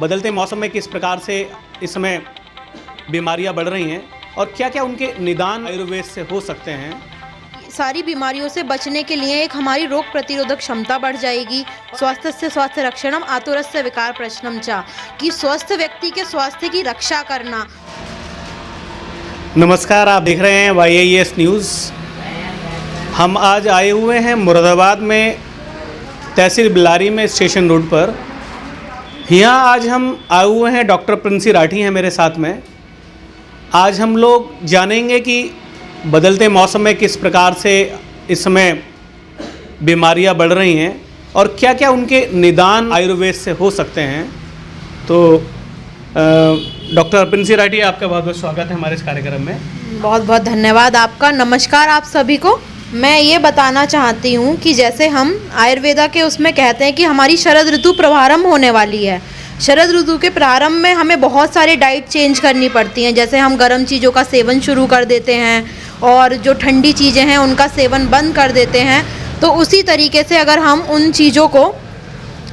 बदलते मौसम में किस प्रकार से इस समय बीमारियां बढ़ रही हैं और क्या क्या उनके निदान आयुर्वेद से हो सकते हैं। सारी बीमारियों से बचने के लिए एक हमारी रोग प्रतिरोधक क्षमता बढ़ जाएगी। स्वास्थ्य से स्वास्थ्य रक्षणम आतुरस्य विकार प्रश्नम चा, कि स्वस्थ व्यक्ति के स्वास्थ्य की रक्षा करना। नमस्कार, आप देख रहे हैं YAS न्यूज़। हम आज आए हुए हैं मुरादाबाद में तहसील बिलारी में स्टेशन रोड पर। यहाँ आज हम आए हुए हैं, डॉक्टर प्रिंसी राठी हैं मेरे साथ में। आज हम लोग जानेंगे कि बदलते मौसम में किस प्रकार से इस समय बीमारियां बढ़ रही हैं और क्या क्या उनके निदान आयुर्वेद से हो सकते हैं। तो डॉक्टर प्रिंसी राठी, आपका बहुत बहुत स्वागत है हमारे इस कार्यक्रम में। बहुत बहुत धन्यवाद आपका। नमस्कार आप सभी को। मैं ये बताना चाहती हूँ कि जैसे हम आयुर्वेदा के उसमें कहते हैं कि हमारी शरद ऋतु प्रारंभ होने वाली है। शरद ऋतु के प्रारंभ में हमें बहुत सारे डाइट चेंज करनी पड़ती हैं। जैसे हम गर्म चीज़ों का सेवन शुरू कर देते हैं और जो ठंडी चीज़ें हैं उनका सेवन बंद कर देते हैं। तो उसी तरीके से अगर हम उन चीज़ों को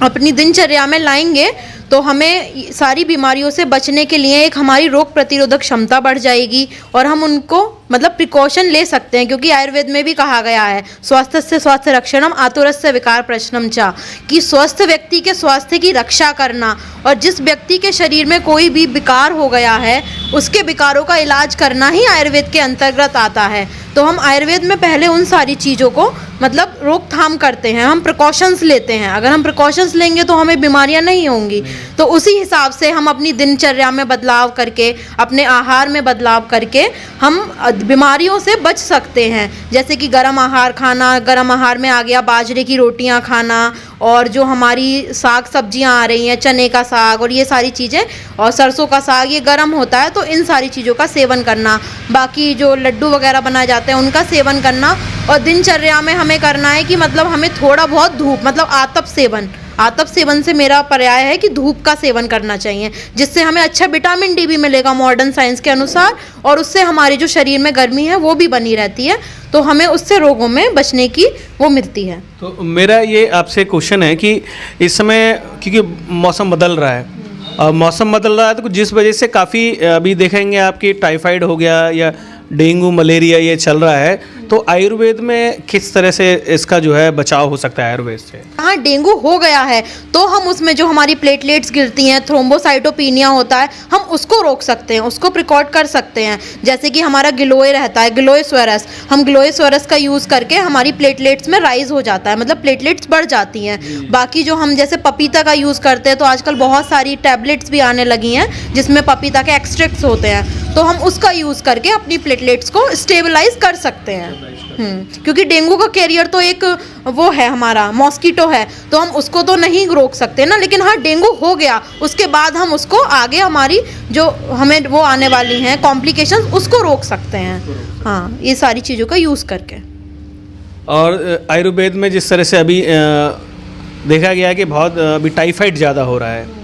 अपनी दिनचर्या में लाएंगे तो हमें सारी बीमारियों से बचने के लिए एक हमारी रोग प्रतिरोधक क्षमता बढ़ जाएगी और हम उनको मतलब प्रिकॉशन ले सकते हैं। क्योंकि आयुर्वेद में भी कहा गया है स्वास्थ्य से स्वास्थ्य रक्षणम आतुरस्य विकार प्रश्नम चा, कि स्वस्थ व्यक्ति के स्वास्थ्य की रक्षा करना। और जिस व्यक्ति के शरीर में कोई भी विकार हो गया है उसके विकारों का इलाज करना ही आयुर्वेद के अंतर्गत आता है। तो हम आयुर्वेद में पहले उन सारी चीज़ों को मतलब रोकथाम करते हैं, हम प्रिकॉशंस लेते हैं। अगर हम प्रिकॉशंस लेंगे तो हमें बीमारियां नहीं होंगी। तो उसी हिसाब से हम अपनी दिनचर्या में बदलाव करके, अपने आहार में बदलाव करके हम बीमारियों से बच सकते हैं। जैसे कि गर्म आहार खाना, गर्म आहार में आ गया बाजरे की रोटियां खाना, और जो हमारी साग सब्जियां आ रही हैं, चने का साग और ये सारी चीज़ें, और सरसों का साग, ये गर्म होता है तो इन सारी चीज़ों का सेवन करना। बाकी जो लड्डू वगैरह बनाए जाते हैं उनका सेवन करना। और दिनचर्या में हमें करना है कि मतलब हमें थोड़ा बहुत धूप, मतलब आतप सेवन से मेरा पर्याय है कि धूप का सेवन करना चाहिए, जिससे हमें अच्छा विटामिन डी भी मिलेगा मॉडर्न साइंस के अनुसार, और उससे हमारी जो शरीर में गर्मी है वो भी बनी रहती है। तो हमें उससे रोगों में बचने की वो मिलती है। तो मेरा ये आपसे क्वेश्चन है कि इस समय क्योंकि मौसम बदल रहा है और मौसम बदल रहा है तो जिस वजह से काफ़ी अभी देखेंगे आपकी टाइफाइड हो गया या डेंगू मलेरिया ये चल रहा है, तो आयुर्वेद में किस तरह से इसका जो है बचाव हो सकता है आयुर्वेद से। हाँ, डेंगू हो गया है तो हम उसमें जो हमारी प्लेटलेट्स गिरती हैं, थ्रोम्बोसाइटोपिनिया होता है, हम उसको रोक सकते हैं, उसको प्रिकॉट कर सकते हैं। जैसे कि हमारा गिलोय रहता है, गिलोय स्वरस, हम गिलोय स्वरस का यूज़ करके हमारी प्लेटलेट्स में राइज हो जाता है, मतलब प्लेटलेट्स बढ़ जाती हैं। बाकी जो हम जैसे पपीता का यूज़ करते हैं तो आजकल बहुत सारी टैबलेट्स भी आने लगी हैं जिसमें पपीता के एक्सट्रैक्ट्स होते हैं, तो हम उसका यूज़ करके अपनी प्लेटलेट्स को स्टेबलाइज कर सकते हैं। क्योंकि डेंगू का कैरियर तो एक वो है, हमारा मॉस्किटो है, तो हम उसको तो नहीं रोक सकते ना। लेकिन हाँ, डेंगू हो गया उसके बाद हम उसको आगे हमारी जो हमें वो आने वाली हैं कॉम्प्लिकेशंस, उसको रोक सकते हैं। हाँ, ये सारी चीज़ों का यूज़ करके। और आयुर्वेद में जिस तरह से अभी देखा गया है कि बहुत अभी टाइफाइड ज़्यादा हो रहा है,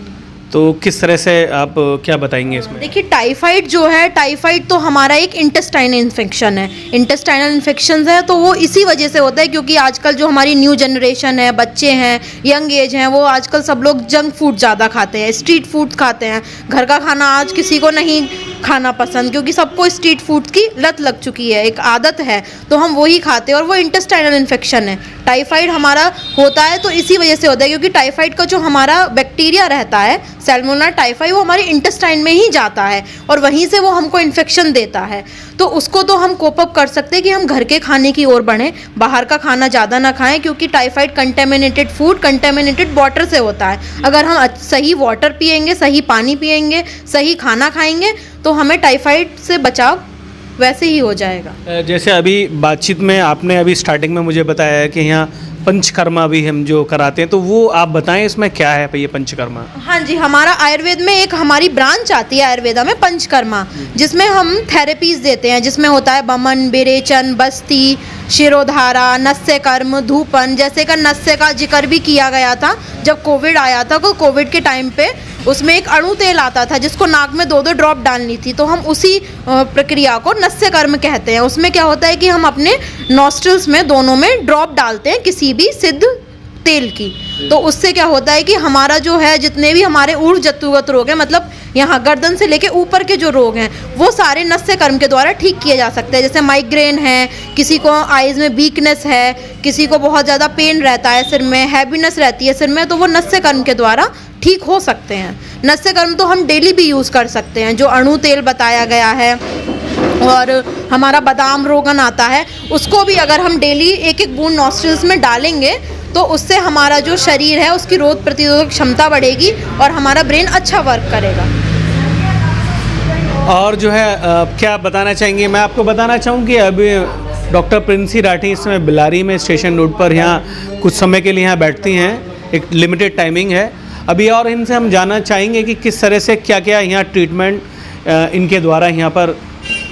तो किस तरह से आप क्या बताएंगे इसमें। देखिए, टाइफाइड जो है, टाइफाइड तो हमारा एक इंटेस्टाइनल इन्फेक्शन है। इंटेस्टाइनल इन्फेक्शन है तो वो इसी वजह से होता है क्योंकि आजकल जो हमारी न्यू जनरेशन है, बच्चे हैं, यंग एज हैं, वो आजकल सब लोग जंक फूड ज़्यादा खाते हैं, स्ट्रीट फूड खाते हैं। घर का खाना आज किसी को नहीं खाना पसंद, क्योंकि सबको स्ट्रीट फूड की लत लग चुकी है, एक आदत है, तो हम वही खाते हैं और वो इंटेस्टाइनल इन्फेक्शन है। टाइफाइड हमारा होता है तो इसी वजह से होता है क्योंकि टाइफाइड का जो हमारा बैक्टीरिया रहता है, सैल्मोनेला टाइफाई, वो हमारे इंटेस्टाइन में ही जाता है और वहीं से वो हमको इन्फेक्शन देता है। तो उसको तो हम कोप अप कर सकते हैं कि हम घर के खाने की ओर बढ़ें, बाहर का खाना ज़्यादा ना खाएं, क्योंकि typhoid contaminated food, contaminated water से होता है। अगर हम सही वाटर पिएंगे, सही पानी पिएंगे, सही खाना खाएंगे तो हमें टाइफाइड से बचाव वैसे ही हो जाएगा। जैसे अभी बातचीत में आपने अभी स्टार्टिंग में मुझे बताया है कि यहाँ पंचकर्मा भी हम जो कराते हैं, तो वो आप बताएं इसमें क्या है ये पंचकर्मा। हाँ जी, हमारा आयुर्वेद में एक हमारी ब्रांच आती है आयुर्वेदा में, पंचकर्मा, जिसमें हम थेरेपीज देते हैं, जिसमें होता है बमन, विरेचन, बस्ती, शिरोधारा, नस्य कर्म, धूपन। जैसे का नस्य का जिक्र भी किया गया था जब कोविड आया था, तो कोविड के टाइम पे उसमें एक अणु तेल आता था जिसको नाक में 2-2 ड्रॉप डालनी थी, तो हम उसी प्रक्रिया को नस्य कर्म कहते हैं। उसमें क्या होता है कि हम अपने नॉस्ट्रल्स में दोनों में ड्रॉप डालते हैं किसी भी सिद्ध तेल की। तो उससे क्या होता है कि हमारा जो है जितने भी हमारे ऊर्ज जत्तुगत रोग हैं, मतलब यहाँ गर्दन से लेके ऊपर के जो रोग हैं, वो सारे नस्य कर्म के द्वारा ठीक किए जा सकते हैं। जैसे माइग्रेन है, किसी को आइज़ में वीकनेस है, किसी को बहुत ज़्यादा पेन रहता है सिर में, हैवीनेस रहती है सिर में, तो वो नस्य कर्म के द्वारा ठीक हो सकते हैं। नस्य कर्म तो हम डेली भी यूज़ कर सकते हैं, जो अणु तेल बताया गया है। और हमारा बादाम रोगन आता है, उसको भी अगर हम डेली एक एक बूंद नॉस्ट्रिल्स में डालेंगे तो उससे हमारा जो शरीर है उसकी रोग प्रतिरोधक क्षमता बढ़ेगी और हमारा ब्रेन अच्छा वर्क करेगा। और जो है क्या बताना चाहेंगे? मैं आपको बताना चाहूँ कि अभी डॉक्टर प्रिंसी राठी इस समय बिलारी में स्टेशन रोड पर यहाँ कुछ समय के लिए यहाँ बैठती हैं, एक लिमिटेड टाइमिंग है अभी। और इनसे हम जानना चाहेंगे कि किस तरह से क्या क्या यहाँ ट्रीटमेंट इनके द्वारा यहाँ पर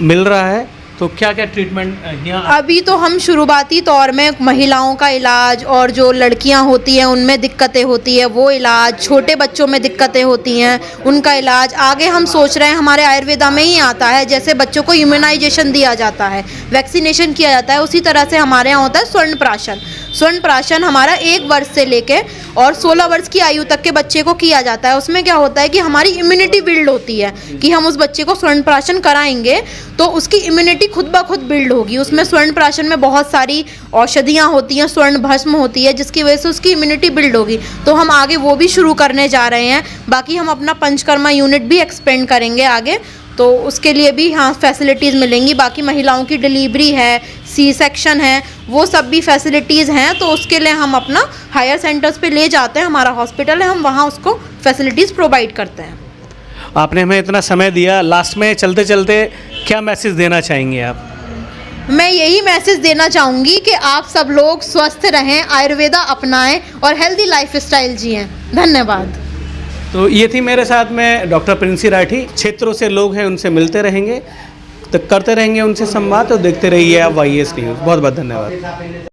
मिल रहा है, तो क्या क्या ट्रीटमेंट यहाँ? अभी तो हम शुरुआती तौर में महिलाओं का इलाज और जो लड़कियां होती हैं उनमें दिक्कतें होती है वो इलाज, छोटे बच्चों में दिक्कतें होती हैं उनका इलाज, आगे हम सोच रहे हैं हमारे आयुर्वेदा में ही आता है। जैसे बच्चों को इम्यूनाइजेशन दिया जाता है, वैक्सीनेशन किया जाता है, उसी तरह से हमारे यहाँ होता है स्वर्ण प्राशन। स्वर्ण प्राशन हमारा 1 वर्ष से लेके और 16 वर्ष की आयु तक के बच्चे को किया जाता है। उसमें क्या होता है कि हमारी इम्यूनिटी बिल्ड होती है कि हम उस बच्चे को स्वर्ण प्राशन कराएंगे तो उसकी इम्यूनिटी खुद ब खुद बिल्ड होगी। उसमें स्वर्ण प्राशन में बहुत सारी औषधियाँ होती हैं, स्वर्ण भस्म होती है, जिसकी वजह से उसकी इम्यूनिटी बिल्ड होगी। तो हम आगे वो भी शुरू करने जा रहे हैं। बाकी हम अपना पंचकर्मा यूनिट भी एक्सपेंड करेंगे आगे, तो उसके लिए भी हाँ फैसिलिटीज़ मिलेंगी। बाकी महिलाओं की डिलीवरी है, सी सेक्शन है, वो सब भी फैसिलिटीज़ हैं। तो उसके लिए हम अपना हायर सेंटर्स पे ले जाते हैं, हमारा हॉस्पिटल है, हम वहाँ उसको फैसिलिटीज़ प्रोवाइड करते हैं। आपने हमें इतना समय दिया, लास्ट में चलते चलते क्या मैसेज देना चाहेंगे आप? मैं यही मैसेज देना चाहूँगी कि आप सब लोग स्वस्थ रहें, आयुर्वेदा अपनाएं और हेल्दी लाइफस्टाइल जिएं। धन्यवाद। तो ये थी मेरे साथ में डॉक्टर प्रिंसी राठी। क्षेत्रों से लोग हैं, उनसे मिलते रहेंगे, तो करते रहेंगे उनसे संवाद। तो देखते रहिए आप YES न्यूज़। बहुत बहुत धन्यवाद।